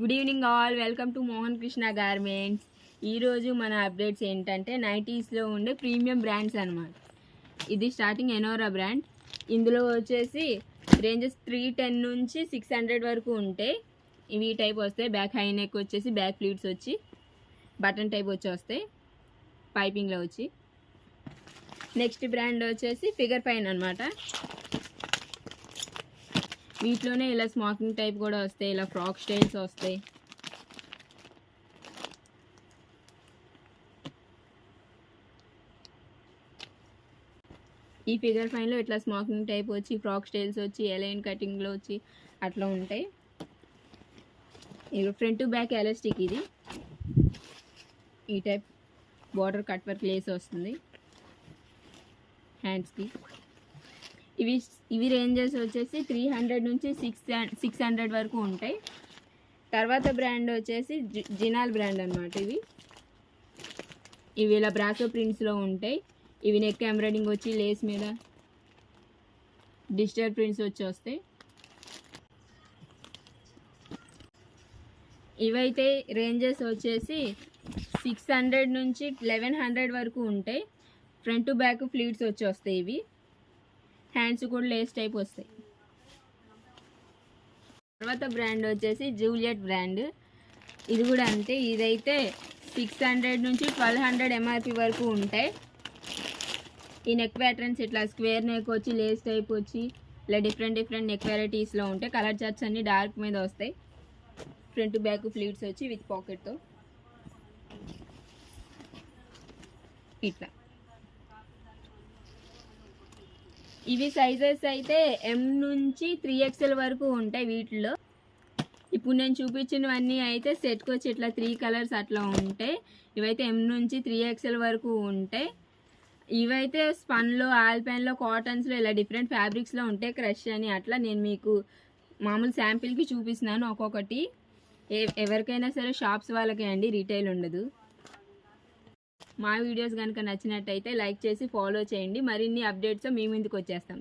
Good evening all, welcome to Mohan Krishna garments. ఈరోజు మన updates ఏంటంటే నైటీస్లో ఉండే ప్రీమియం బ్రాండ్స్ అనమాట. ఇది స్టార్టింగ్ ఎనోరా బ్రాండ్. ఇందులో వచ్చేసి రేంజెస్ 310 నుంచి 600 వరకు ఉంటాయి. ఇవి టైప్ వస్తాయి. బ్యాక్ హై నెక్ వచ్చేసి బ్యాక్ ప్లీట్స్ వచ్చి బటన్ టైప్ వచ్చి వస్తాయి పైపింగ్లో వచ్చి. నెక్స్ట్ బ్రాండ్ వచ్చేసి ఫిగర్ ఫైన్ అనమాట. వీటిలోనే ఇలా స్మోకింగ్ టైప్ కూడా వస్తాయి, ఇలా ఫ్రాక్ స్టైల్స్ వస్తాయి. ఈ ఫిగర్ ఫైన్లో ఇట్లా స్మోకింగ్ టైప్ వచ్చి ఫ్రాక్ స్టైల్స్ వచ్చి ఎలైన్ కటింగ్లో వచ్చి అట్లా ఉంటాయి. ఇది ఫ్రంట్ టు బ్యాక్ ఎలాస్టిక్. ఇది ఈ type border cut work lace వస్తుంది హ్యాండ్స్కి. ఇవి రేంజెస్ వచ్చేసి 300 నుంచి 600 వరకు ఉంటాయి. తర్వాత బ్రాండ్ వచ్చేసి జినాల్ బ్రాండ్ అనమాట. ఇవి ఇలా బ్రాసో ప్రింట్స్లో ఉంటాయి. ఇవి నెక్ ఎంబ్రాయిడింగ్ వచ్చి లేస్ మీద డిజిటల్ ప్రింట్స్ వచ్చి వస్తాయి. ఇవైతే రేంజెస్ వచ్చేసి 600 నుంచి 1100 వరకు ఉంటాయి. ఫ్రంట్ టు బ్యాక్ ఫ్లీట్స్ వచ్చి వస్తాయి. ఇవి హ్యాండ్స్ కూడా లేస్ టైప్ వస్తాయి. తర్వాత బ్రాండ్ వచ్చేసి జూలియట్ బ్రాండ్. ఇది కూడా అంతే. ఇదైతే 600 నుంచి 1200 ఎంఆర్పి వరకు ఉంటాయి. ఈ నెక్ ప్యాటర్న్స్ ఇట్లా స్క్వేర్ నెక్ వచ్చి లేస్ టైప్ వచ్చి ఇలా డిఫరెంట్ నెక్ వెరైటీస్లో ఉంటాయి. కలర్ చార్ట్స్ అన్ని డార్క్ మీద వస్తాయి. ఫ్రంట్ బ్యాక్ ఫ్లీట్స్ వచ్చి విత్ పాకెట్తో ఇట్లా. ఇవి సైజెస్ అయితే M నుంచి 3XL వరకు ఉంటాయి వీటిలో. ఇప్పుడు నేను చూపించినవన్నీ అయితే సెట్కి వచ్చి ఇట్లా 3 కలర్స్ అట్లా ఉంటాయి. ఇవైతే M నుంచి 3XL వరకు ఉంటాయి. ఇవైతే స్పన్లో, ఆల్పైన్లో, కాటన్స్లో ఇలా డిఫరెంట్ ఫ్యాబ్రిక్స్లో ఉంటాయి. క్రష్ అని అట్లా నేను మీకు మామూలు శాంపిల్కి చూపిస్తున్నాను ఒక్కొక్కటి. ఎవరికైనా సరే షాప్స్ వాళ్ళకే అండి, రీటైల్ ఉండదు. మా వీడియోస్ కనుక నచ్చినట్టయితే లైక్ చేసి ఫాలో చేయండి. మరిన్ని అప్డేట్స్ మీ ముందుకు వచ్చేస్తాం.